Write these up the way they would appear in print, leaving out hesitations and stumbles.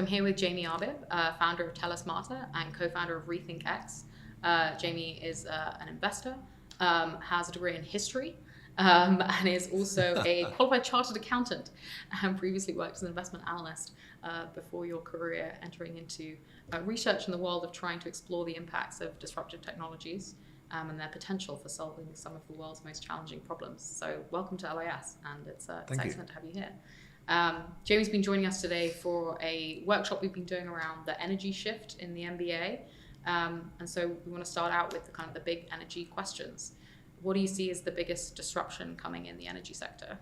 So I'm here with Jamie Arbib, founder of Telesmarter and co-founder of RethinkX. Jamie is an investor, has a degree in history, and is also a qualified chartered accountant, and previously worked as an investment analyst before your career entering into research in the world of trying to explore the impacts of disruptive technologies and their potential for solving some of the world's most challenging problems. So welcome to LIS, and it's excellent to have you here. Jamie's been joining us today for a workshop we've been doing around the energy shift in the MBA. And so we want to start out with the big energy questions. What do you see as the biggest disruption coming in the energy sector?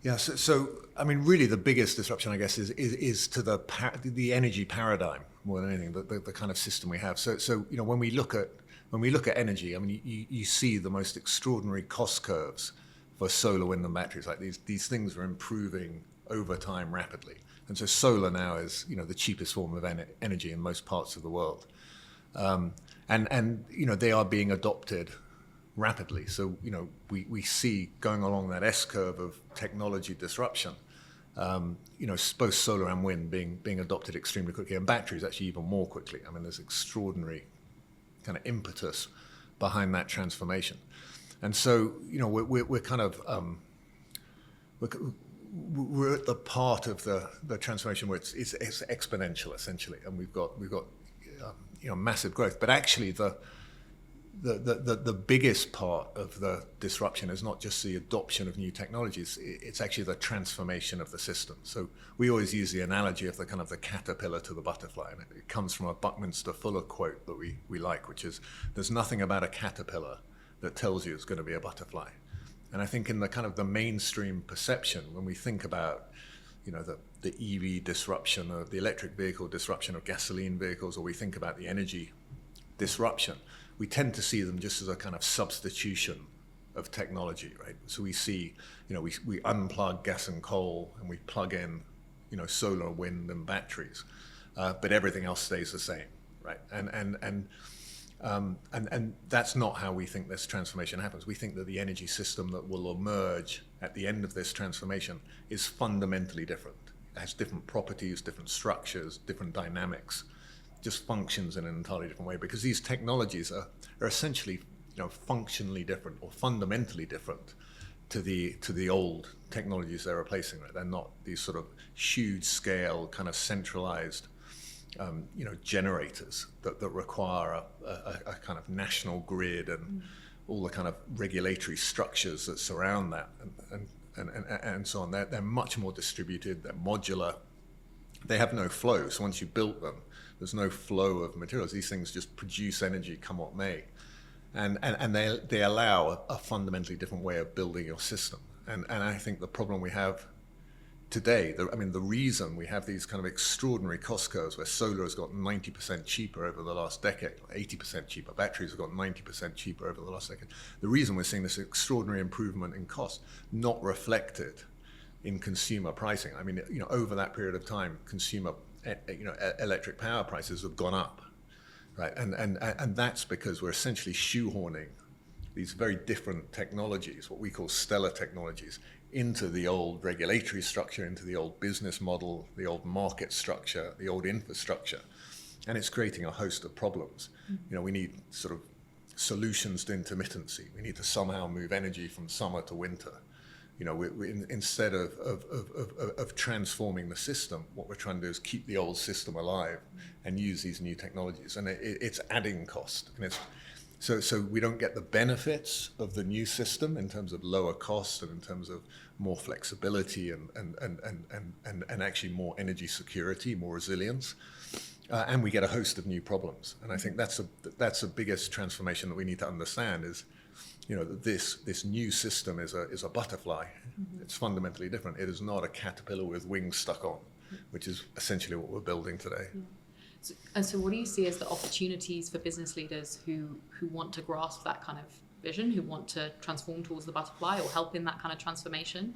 Yeah, so I mean, really the biggest disruption, I guess, is to the energy paradigm more than anything, the kind of system we have. So you know, when we look at energy, I mean, you see the most extraordinary cost curves for solar, wind, and batteries. Like these things are improving over time rapidly, and so solar now is, you know, the cheapest form of energy in most parts of the world, and you know, they are being adopted rapidly. So you know, we see going along that S curve of technology disruption. You know, both solar and wind being adopted extremely quickly, and batteries actually even more quickly. I mean, there's extraordinary kind of impetus behind that transformation, and so you know, we're kind of we're at the part of the transformation where it's exponential essentially, and we've got you know, massive growth. But actually, the biggest part of the disruption is not just the adoption of new technologies; it's actually the transformation of the system. So we always use the analogy of the caterpillar to the butterfly, and it comes from a Buckminster Fuller quote that we like, which is, "There's nothing about a caterpillar that tells you it's going to be a butterfly." And I think in the mainstream perception, when we think about, you know, the EV disruption or the electric vehicle disruption of gasoline vehicles, or we think about the energy disruption, we tend to see them just as a kind of substitution of technology, right? So we see, you know, we unplug gas and coal and we plug in, you know, solar, wind, and batteries, but everything else stays the same, right? And that's not how we think this transformation happens. We think that the energy system that will emerge at the end of this transformation is fundamentally different. It has different properties, different structures, different dynamics, just functions in an entirely different way, because these technologies are essentially, you know, functionally different or fundamentally different to the old technologies they're replacing. Right? They're not these sort of huge scale kind of centralized you know, generators that require a kind of national grid and all the kind of regulatory structures that surround that and so on. They're much more distributed, they're modular, they have no flow. So once you built them, there's no flow of materials. These things just produce energy come what may. And they allow a fundamentally different way of building your system. And I think the problem we have today, the reason we have these kind of extraordinary cost curves where solar has got 90% cheaper over the last decade, 80% cheaper, batteries have got 90% cheaper over the last decade. The reason we're seeing this extraordinary improvement in cost not reflected in consumer pricing. I mean, you know, over that period of time, consumer, you know, electric power prices have gone up, right? And that's because we're essentially shoehorning these very different technologies, what we call stellar technologies, into the old regulatory structure, into the old business model, the old market structure, the old infrastructure. And it's creating a host of problems. You know, we need sort of solutions to intermittency. We need to somehow move energy from summer to winter. You know, instead of transforming the system, what we're trying to do is keep the old system alive and use these new technologies. And it's adding cost. And so we don't get the benefits of the new system in terms of lower cost and in terms of more flexibility and actually more energy security, more resilience, and we get a host of new problems. And I think that's the biggest transformation that we need to understand is, you know, that this new system is a butterfly. It's fundamentally different. It is not a caterpillar with wings stuck on, which is essentially what we're building today. So what do you see as the opportunities for business leaders who want to grasp that kind of vision, who want to transform towards the butterfly or help in that kind of transformation?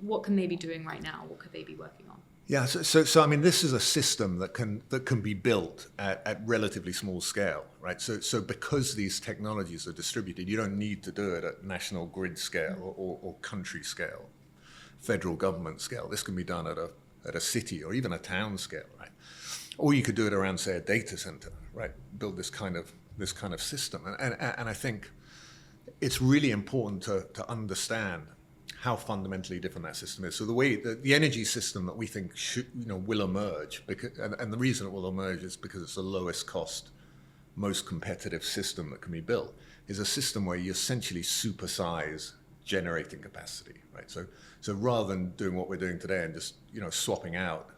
What can they be doing right now? What could they be working on? Yeah, so I mean, this is a system that can be built at relatively small scale, right? So because these technologies are distributed, you don't need to do it at national grid scale or country scale, federal government scale. This can be done at at a city or even a town scale, right? Or you could do it around, say, a data center, right? Build this kind of system. And I think it's really important to understand how fundamentally different that system is. So the way the energy system that we think will emerge, and the reason it will emerge is because it's the lowest cost, most competitive system that can be built, is a system where you essentially supersize generating capacity, right? So rather than doing what we're doing today and just swapping out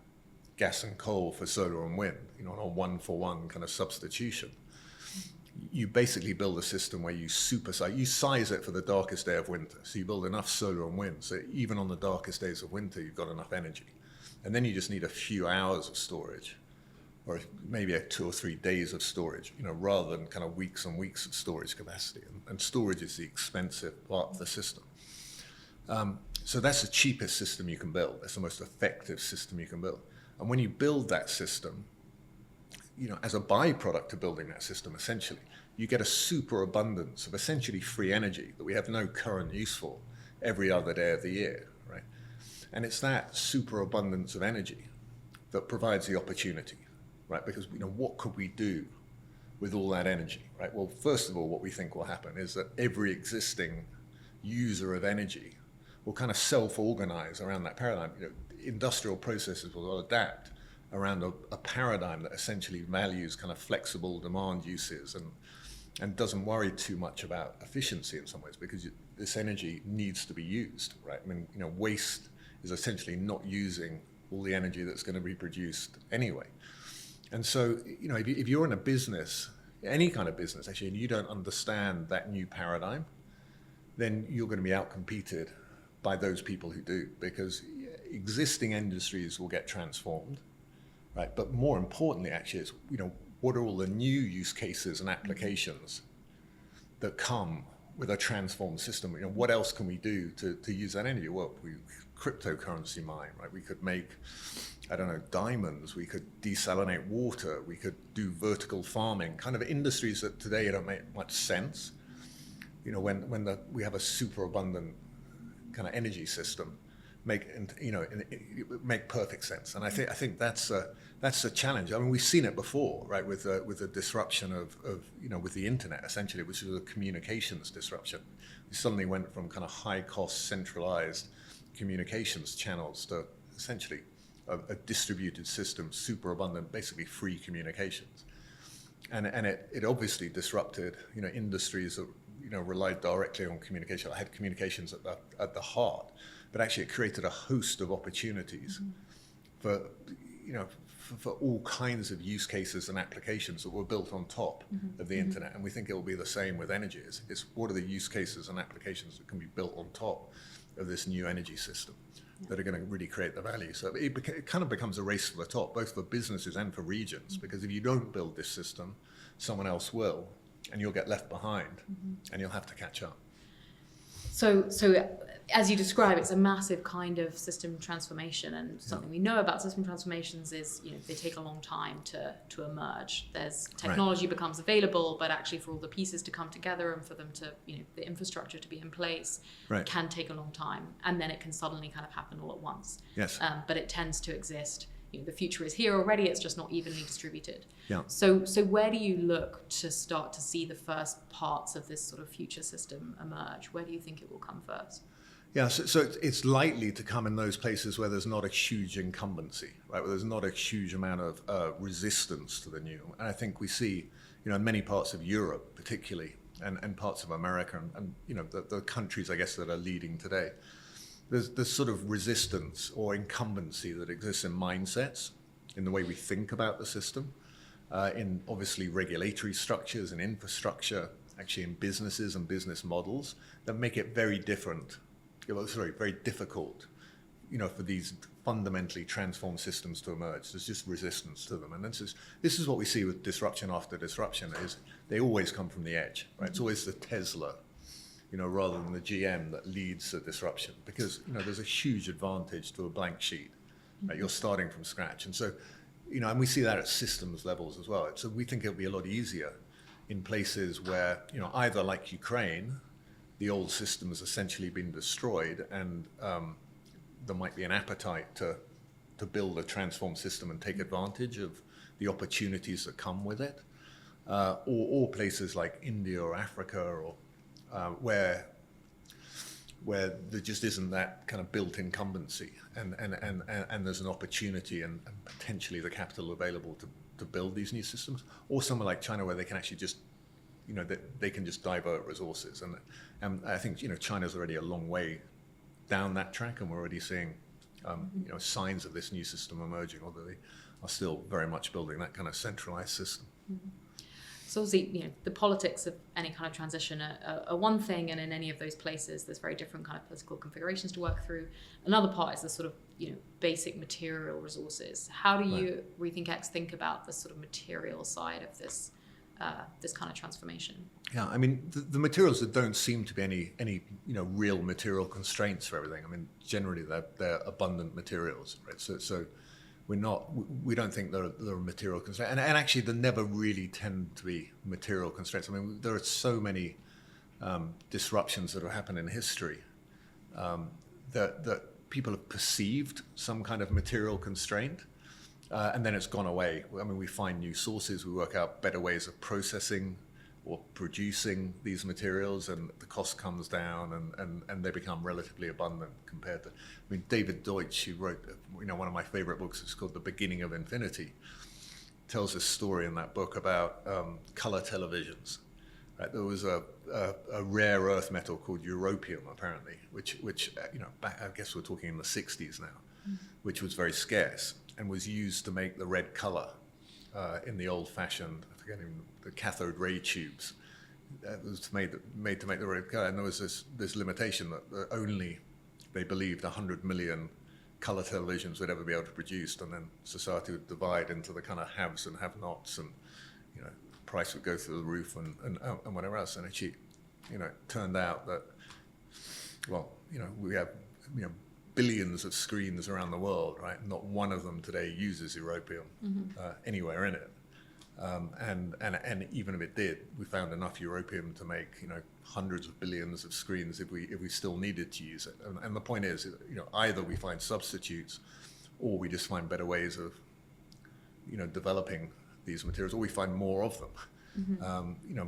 gas and coal for solar and wind, on a one-for-one kind of substitution, you basically build a system where you size it for the darkest day of winter. So you build enough solar and wind, so even on the darkest days of winter, you've got enough energy. And then you just need a few hours of storage, or maybe 2 or 3 days of storage, rather than kind of weeks and weeks of storage capacity. And storage is the expensive part of the system. So that's the cheapest system you can build. That's the most effective system you can build. And when you build that system, as a byproduct of building that system, essentially, you get a superabundance of essentially free energy that we have no current use for every other day of the year, right? And it's that superabundance of energy that provides the opportunity, right? Because, what could we do with all that energy, right? Well, first of all, what we think will happen is that every existing user of energy will kind of self-organize around that paradigm. Industrial processes will adapt around a paradigm that essentially values kind of flexible demand uses and doesn't worry too much about efficiency in some ways, because this energy needs to be used, right? I mean, waste is essentially not using all the energy that's going to be produced anyway. And so, if you're in a business, any kind of business actually, and you don't understand that new paradigm, then you're going to be outcompeted by those people who do, because existing industries will get transformed, right? But more importantly, actually, is what are all the new use cases and applications that come with a transformed system? What else can we do to use that energy? Well, we cryptocurrency mine, right? We could make, diamonds. We could desalinate water. We could do vertical farming, kind of industries that today don't make much sense. When we have a superabundant kind of energy system, make perfect sense. And I think that's a challenge. I mean, we've seen it before, right? With the disruption of with the internet, essentially, which was a communications disruption. We suddenly went from kind of high cost centralized communications channels to essentially a distributed system, super abundant, basically free communications. And it obviously disrupted industries that relied directly on communication. I had communications at the heart, but actually it created a host of opportunities for all kinds of use cases and applications that were built on top of the internet. And we think it will be the same with energy. It's what are the use cases and applications that can be built on top of this new energy system that are going to really create the value. So it kind of becomes a race for the top, both for businesses and for regions, because if you don't build this system, someone else will, and you'll get left behind, and you'll have to catch up. So as you describe, it's a massive kind of system transformation, and something we know about system transformations is, they take a long time to emerge. There's technology becomes available, but actually for all the pieces to come together and for them to, the infrastructure to be in place, can take a long time, and then it can suddenly kind of happen all at once. Yes. But it tends to exist. The future is here already, it's just not evenly distributed. Yeah. So where do you look to start to see the first parts of this sort of future system emerge? Where do you think it will come first? Yeah, so it's likely to come in those places where there's not a huge incumbency, right? Where there's not a huge amount of resistance to the new. And I think we see, in many parts of Europe particularly, and parts of America, and the countries, I guess, that are leading today, there's sort of resistance or incumbency that exists in mindsets, in the way we think about the system, in obviously regulatory structures and infrastructure, actually in businesses and business models that make it very very difficult, for these fundamentally transformed systems to emerge. There's just resistance to them. And this is what we see with disruption after disruption, is they always come from the edge, right? It's always the Tesla, rather than the GM that leads the disruption, because, there's a huge advantage to a blank sheet, right? You're starting from scratch. And so, and we see that at systems levels as well. So we think it'll be a lot easier in places where, either like Ukraine, the old system has essentially been destroyed, and there might be an appetite to to build a transformed system and take advantage of the opportunities that come with it, or places like India or Africa, or where there just isn't that kind of built incumbency, and there's an opportunity and potentially the capital available to build these new systems, or somewhere like China where they can actually just, they can just divert resources. And I think, China's already a long way down that track, and we're already seeing, signs of this new system emerging, although they are still very much building that kind of centralized system. Mm-hmm. So obviously, the politics of any kind of transition are one thing, and in any of those places, there's very different kind of political configurations to work through. Another part is the sort of, basic material resources. How do you, RethinkX, think about the sort of material side of this kind of transformation? Yeah, I mean, the materials, that don't seem to be any real material constraints for everything. I mean, generally they're abundant materials, right? So we don't think there are material constraints, and actually there never really tend to be material constraints. I mean, there are so many disruptions that have happened in history that people have perceived some kind of material constraint, and then it's gone away. I mean, we find new sources, we work out better ways of processing or producing these materials, and the cost comes down, and they become relatively abundant compared to, I mean, David Deutsch, who wrote, one of my favorite books, it's called The Beginning of Infinity, tells a story in that book about color televisions. Right? There was a rare earth metal called europium, apparently, which back, I guess we're talking in the 60s now, which was very scarce and was used to make the red color in the old-fashioned, I forget even, the cathode ray tubes. It was made to make the red color, and there was this limitation that only, they believed, 100 million color televisions would ever be able to produce, and then society would divide into the kind of haves and have-nots, and price would go through the roof and whatever else. And actually, it turned out that, well, we have billions of screens around the world, right? Not one of them today uses europium anywhere in it. And even if it did, we found enough europium to make hundreds of billions of screens if we still needed to use it. And the point is, either we find substitutes, or we just find better ways of developing these materials, or we find more of them.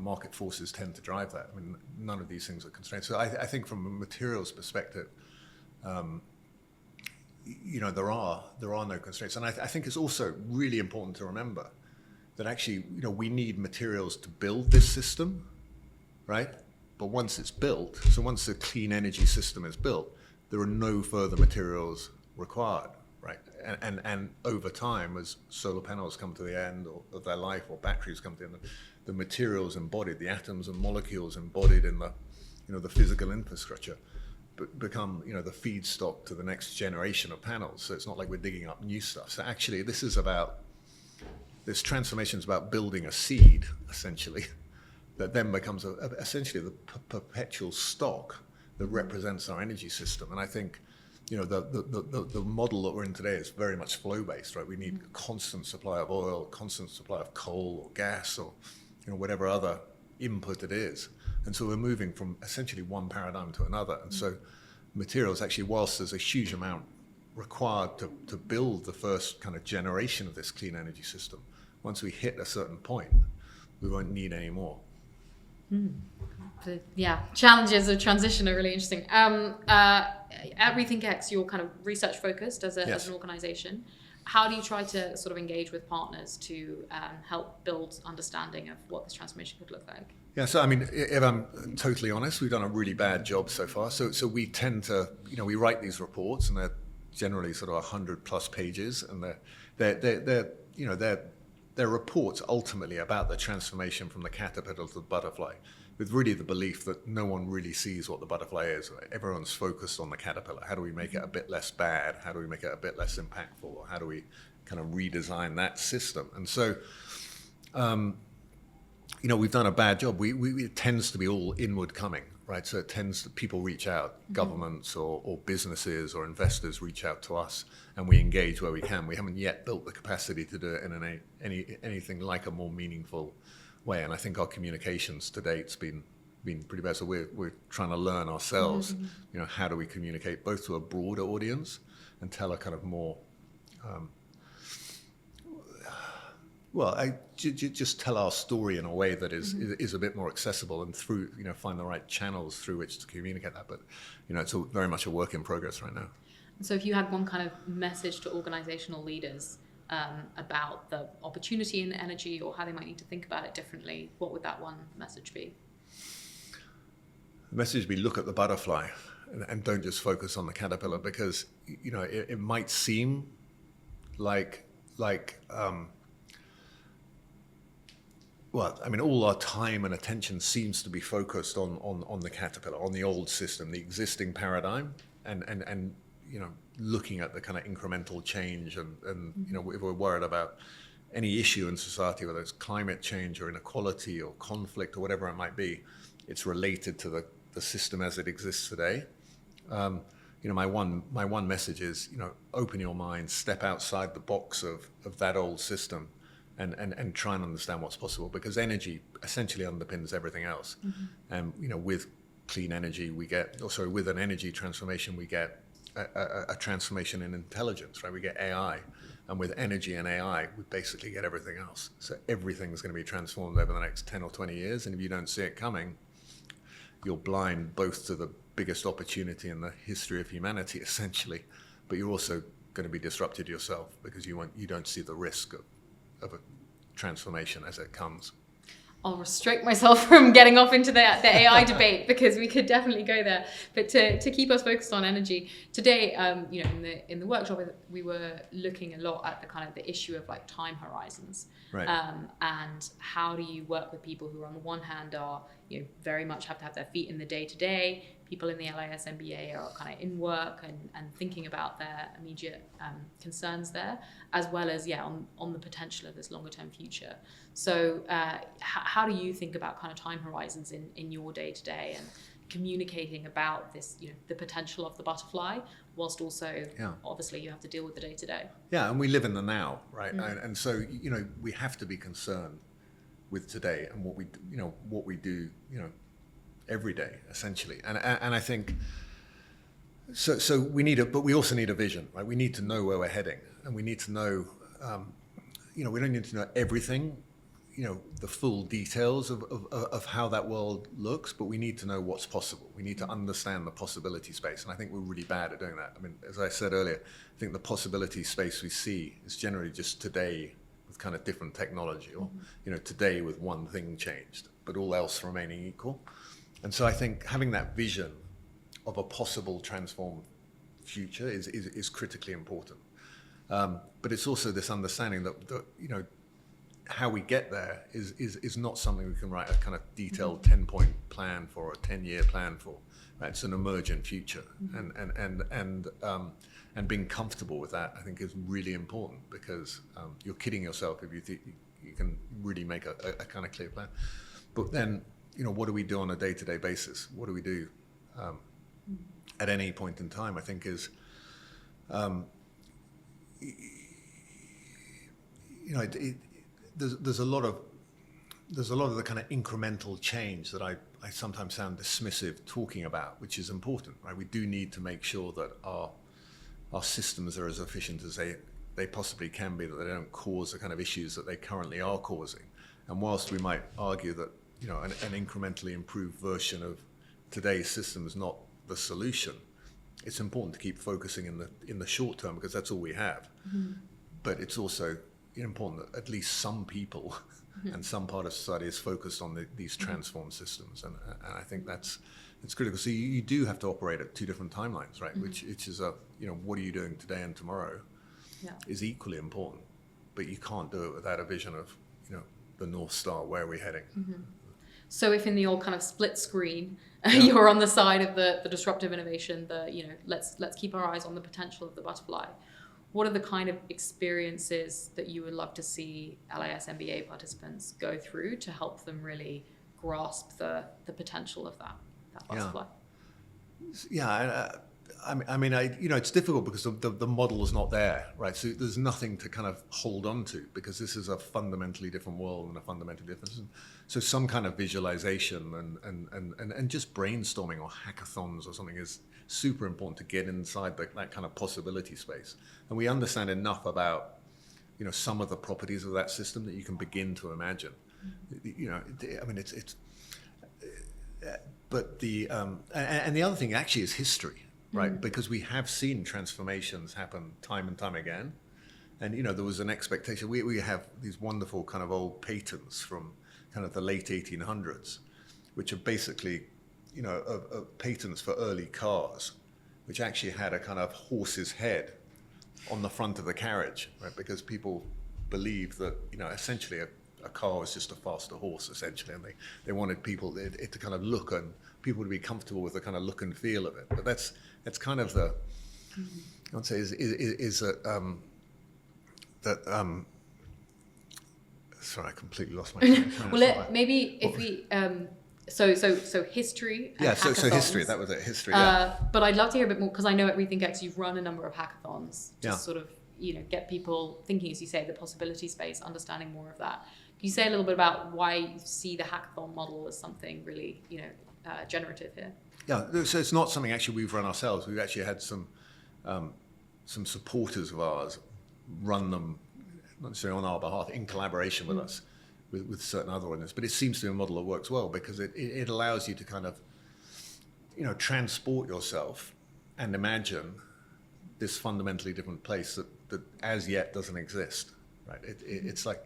Market forces tend to drive that. I mean, none of these things are constrained. So I think from a materials perspective, there are no constraints. And I think it's also really important to remember that actually, we need materials to build this system, right? But once it's built, so once the clean energy system is built, there are no further materials required, right? And over time, as solar panels come to the end of their life, or batteries come to the end, the materials embodied, the atoms and molecules embodied in the physical infrastructure, become the feedstock to the next generation of panels. So it's not like we're digging up new stuff. So actually, this transformation is about building a seed, essentially, that then becomes essentially the perpetual stock that represents our energy system. And I think, the model that we're in today is very much flow-based, right? We need a constant supply of oil, constant supply of coal or gas, or whatever other input it is. And so we're moving from essentially one paradigm to another. And so materials, actually, whilst there's a huge amount required to build the first kind of generation of this clean energy system, once we hit a certain point, we won't need any more. Challenges of transition are really interesting. At RethinkX, you're kind of research focused as an organization. How do you try to sort of engage with partners to help build understanding of what this transformation could look like? Yeah, so I mean, if I'm totally honest, we've done a really bad job so far. So we tend to, we write these reports, and they're generally sort of 100+ pages, and they're reports ultimately about the transformation from the caterpillar to the butterfly, with really the belief that no one really sees what the butterfly is. Right? Everyone's focused on the caterpillar. How do we make it a bit less bad? How do we make it a bit less impactful? How do we kind of redesign that system? And so, we've done a bad job. It tends to be all inward coming, right? So it tends to, people reach out, governments or businesses or investors reach out to us, and we engage where we can. We haven't yet built the capacity to do it in anything like a more meaningful way. And I think our communications to date's been pretty bad. So we're trying to learn ourselves, how do we communicate both to a broader audience and tell a kind of more just tell our story in a way that is a bit more accessible, and through, find the right channels through which to communicate that. But, it's very much a work in progress right now. So if you had one kind of message to organizational leaders about the opportunity in energy, or how they might need to think about it differently, what would that one message be? The message would be, look at the butterfly and don't just focus on the caterpillar, because, it might seem like all our time and attention seems to be focused on the caterpillar, on the old system, the existing paradigm, and looking at the kind of incremental change, and if we're worried about any issue in society, whether it's climate change or inequality or conflict or whatever it might be, it's related to the system as it exists today. My one message is, open your mind, step outside the box of that old system, and try and understand what's possible, because energy essentially underpins everything else. And with clean energy with an energy transformation, we get a transformation in intelligence, right? We get AI, and with energy and AI, we basically get everything else. So everything's going to be transformed over the next 10 or 20 years, and if you don't see it coming, you're blind both to the biggest opportunity in the history of humanity, essentially, but you're also going to be disrupted yourself, because you don't see the risk of a transformation as it comes. I'll restrict myself from getting off into the AI debate, because we could definitely go there. But to keep us focused on energy today, in the workshop, we were looking a lot at the issue of like time horizons, right? And how do you work with people who, on the one hand, are very much have to have their feet in the day to day. People in the LIS MBA are kind of in work and thinking about their immediate concerns there, as well as on the potential of this longer term future. So how do you think about kind of time horizons in your day to day, and communicating about this, the potential of the butterfly, whilst also obviously you have to deal with the day to day? Yeah, and we live in the now, right? And so we have to be concerned with today and what we do every day, essentially. And I think so we but we also need a vision, right? We need to know where we're heading, and we need to know we don't need to know everything, the full details of how that world looks, but we need to know what's possible. We need to understand the possibility space, and I think we're really bad at doing that. I mean, as I said earlier, I think the possibility space we see is generally just today with kind of different technology, or today with one thing changed, but all else remaining equal. And so I think having that vision of a possible transformed future is critically important. But it's also this understanding that how we get there is not something we can write a kind of detailed 10-point plan for, or a 10-year plan for. Right? It's an emergent future, and being comfortable with that, I think, is really important, because you're kidding yourself if you think you can really make a kind of clear plan. But then, what do we do on a day-to-day basis? What do we do at any point in time? I think is, there's a lot of the kind of incremental change that I sometimes sound dismissive talking about, which is important, right? We do need to make sure that our systems are as efficient as they possibly can be, that they don't cause the kind of issues that they currently are causing. And whilst we might argue that an incrementally improved version of today's system is not the solution, it's important to keep focusing in the short term, because that's all we have. But it's also important that at least some people and some part of society is focused on these transformed systems, and I think it's critical. So you do have to operate at two different timelines, right? Which is what are you doing today and tomorrow is equally important, but you can't do it without a vision of the North Star, where are we heading. So if in the old kind of split screen, you're on the side of the disruptive innovation, let's keep our eyes on the potential of the butterfly, what are the kind of experiences that you would love to see LIS MBA participants go through to help them really grasp the potential of that butterfly? it's difficult because the model is not there, right? So there's nothing to kind of hold on to because this is a fundamentally different world and a fundamentally different system. So some kind of visualization and just brainstorming or hackathons or something is super important to get inside that kind of possibility space. And we understand enough about, some of the properties of that system that you can begin to imagine. But the other thing actually is history, right? Because we have seen transformations happen time and time again. And, there was an expectation. We have these wonderful kind of old patents from kind of the late 1800s, which are basically, patents for early cars, which actually had a kind of horse's head on the front of the carriage, right? Because people believed that, essentially a car was just a faster horse, essentially, and they wanted people it to kind of look and people to be comfortable with the kind of look and feel of it. But that's kind of the, I would say, is that sorry, I completely lost my train of thought. Well, maybe if we so history. And so history. That was it. History. Yeah. But I'd love to hear a bit more because I know at RethinkX you've run a number of hackathons to Yeah. sort of get people thinking, as you say, the possibility space, understanding more of that. Can you say a little bit about why you see the hackathon model as something really generative here? Yeah. So it's not something actually we've run ourselves. We've actually had some supporters of ours run them, not necessarily on our behalf, in collaboration with us, with certain other organizations. But it seems to be a model that works well because it allows you to kind of, transport yourself and imagine this fundamentally different place that as yet doesn't exist, right? It's like,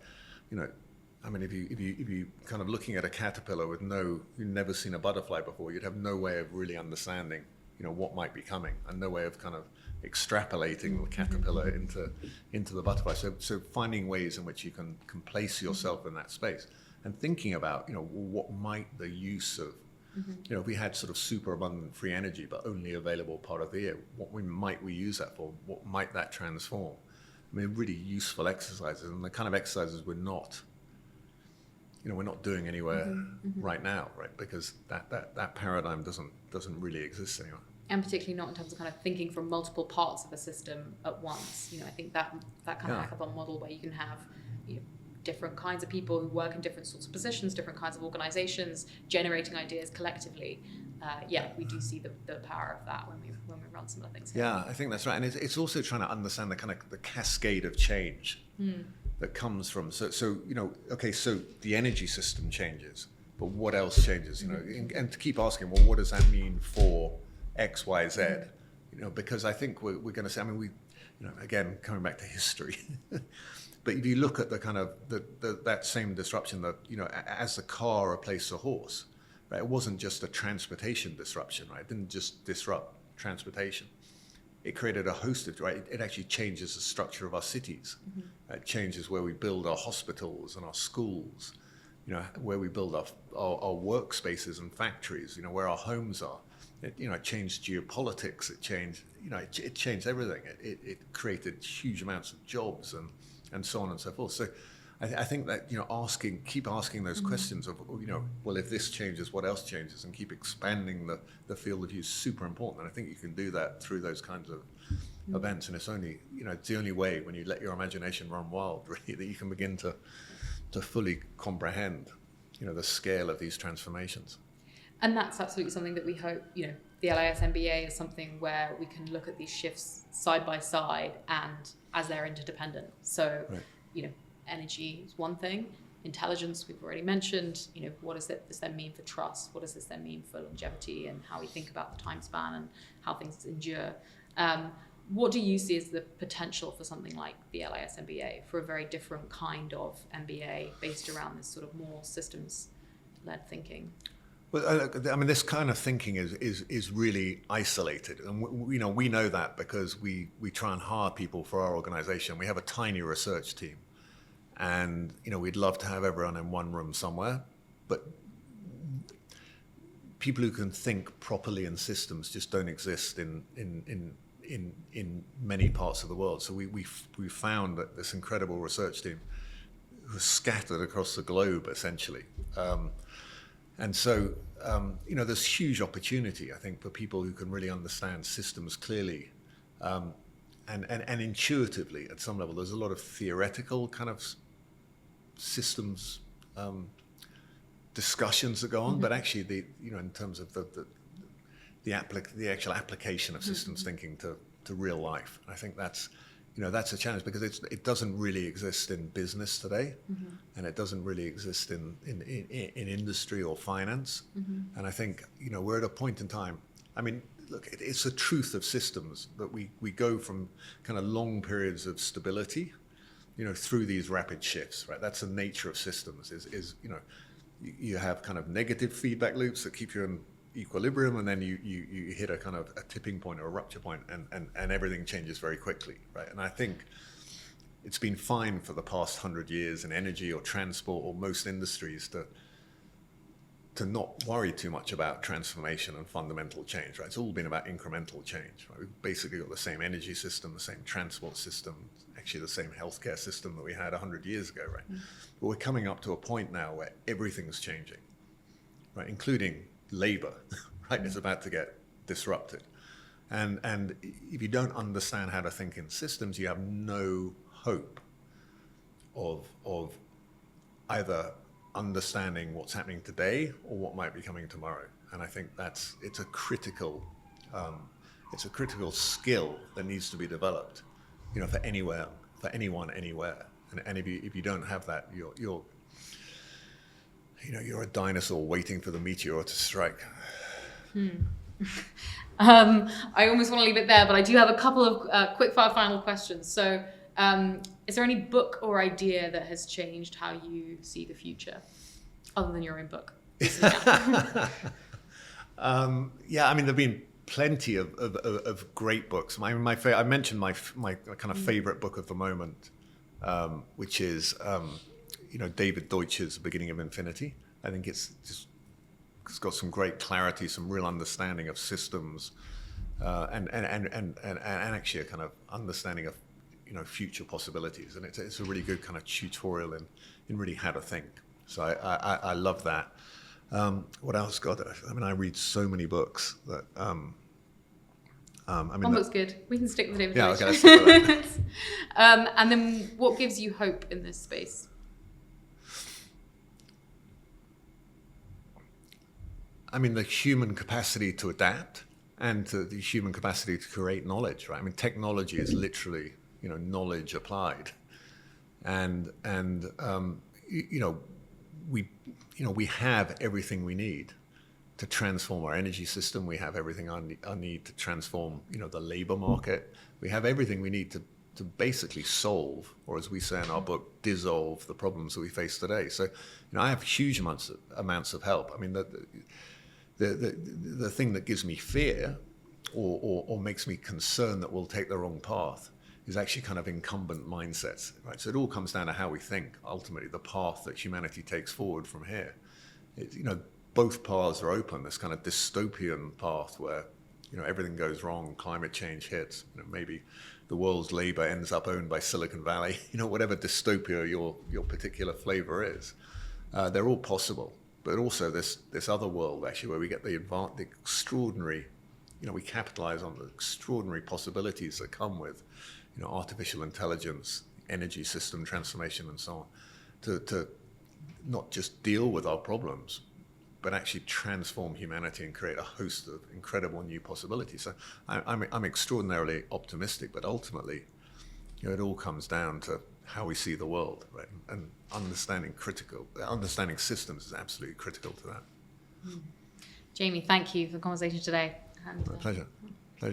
if you kind of looking at a caterpillar with you've never seen a butterfly before, you'd have no way of really understanding, what might be coming, and no way of kind of extrapolating the caterpillar into the butterfly. So finding ways in which you can place yourself in that space and thinking about, what might the use of, if we had sort of super abundant free energy but only available part of the year, might we use that for? What might that transform? Really useful exercises, and the kind of exercises we're not doing anywhere right now, right? Because that paradigm doesn't really exist anymore. And particularly not in terms of kind of thinking from multiple parts of a system at once. I think that kind of hackathon model where you can have different kinds of people who work in different sorts of positions, different kinds of organizations, generating ideas collectively. We do see the power of that when we run some of the things here. Yeah, I think that's right. And it's also trying to understand the kind of the cascade of change that comes from, so the energy system changes, but what else changes, and to keep asking, well, what does that mean for X, Y, Z? Because I think we're going to say, again, coming back to history, but if you look at the kind of that same disruption that, as the car replaced the horse, right? It wasn't just a transportation disruption, right? It didn't just disrupt transportation. It created a host of, right? It actually changes the structure of our cities. It changes where we build our hospitals and our schools, where we build our workspaces and factories, where our homes are. It changed geopolitics. It changed, it changed everything. It created huge amounts of jobs and so on and so forth. So I think that, keep asking those questions of, well, if this changes, what else changes, and keep expanding the field of view is super important. And I think you can do that through those kinds of events. And it's only, it's the only way when you let your imagination run wild, really, that you can begin to fully comprehend, the scale of these transformations. And that's absolutely something that we hope, the LIS MBA is something where we can look at these shifts side by side and as they're interdependent. So, right. Energy is one thing. Intelligence, we've already mentioned. What does this then mean for trust? What does this then mean for longevity and how we think about the time span and how things endure? What do you see as the potential for something like the LIS MBA, for a very different kind of MBA based around this sort of more systems-led thinking? Well, this kind of thinking is really isolated, and we know that because we try and hire people for our organization. We have a tiny research team. And, we'd love to have everyone in one room somewhere, but people who can think properly in systems just don't exist in many parts of the world. So we found that this incredible research team who was scattered across the globe, essentially. And so, there's huge opportunity, I think, for people who can really understand systems clearly and intuitively at some level. There's a lot of theoretical kind of systems discussions that go on, but actually, in terms of the actual application of systems thinking to real life, I think that's a challenge because it doesn't really exist in business today, and it doesn't really exist in industry or finance. And I think we're at a point in time. I mean, look, it's the truth of systems that we go from kind of long periods of stability, through these rapid shifts, right? That's the nature of systems. You have kind of negative feedback loops that keep you in equilibrium, and then you hit a kind of a tipping point or a rupture point, and everything changes very quickly, right? And I think it's been fine for the past 100 years in energy or transport or most industries to not worry too much about transformation and fundamental change, right? It's all been about incremental change, right? We've basically got the same energy system, the same transport system, actually the same healthcare system that we had 100 years ago, right? But we're coming up to a point now where everything's changing, right? Including labor, right? It's about to get disrupted. And if you don't understand how to think in systems, you have no hope of either understanding what's happening today or what might be coming tomorrow. And I think it's a critical skill that needs to be developed, for anyone, anywhere. And if you don't have that, you're a dinosaur waiting for the meteor to strike. I almost want to leave it there, but I do have a couple of quick-fire final questions. So, is there any book or idea that has changed how you see the future, other than your own book? Yeah, I mean, there've been plenty of great books. I mentioned my kind of favorite book of the moment, which is David Deutsch's The Beginning of Infinity. I think it's got some great clarity, some real understanding of systems, and actually a kind of understanding of future possibilities. And it's a really good kind of tutorial in really how to think. So I love that. What else? God, I mean, I read so many books that. One book's good. We can stick with David. Yeah, okay, let's stick with that. And then, what gives you hope in this space? I mean, the human capacity to adapt and the human capacity to create knowledge, right? I mean, technology is literally, knowledge applied, and we have everything we need to transform our energy system. We have everything I need to transform, the labor market. We have everything we need to basically solve, or as we say in our book, dissolve the problems that we face today. So, I have huge amounts of help. I mean, the thing that gives me fear or makes me concerned that we'll take the wrong path is actually kind of incumbent mindsets, right? So it all comes down to how we think, ultimately, the path that humanity takes forward from here. Both paths are open, this kind of dystopian path where, everything goes wrong, climate change hits, maybe the world's labor ends up owned by Silicon Valley, whatever dystopia your particular flavor is. They're all possible. But also this other world, actually, where we get the extraordinary, we capitalize on the extraordinary possibilities that come with, artificial intelligence, energy system transformation, and so on, to not just deal with our problems, but actually transform humanity and create a host of incredible new possibilities. So I'm extraordinarily optimistic, but ultimately, it all comes down to how we see the world, right? And understanding systems is absolutely critical to that. Jamie, thank you for the conversation today. My pleasure.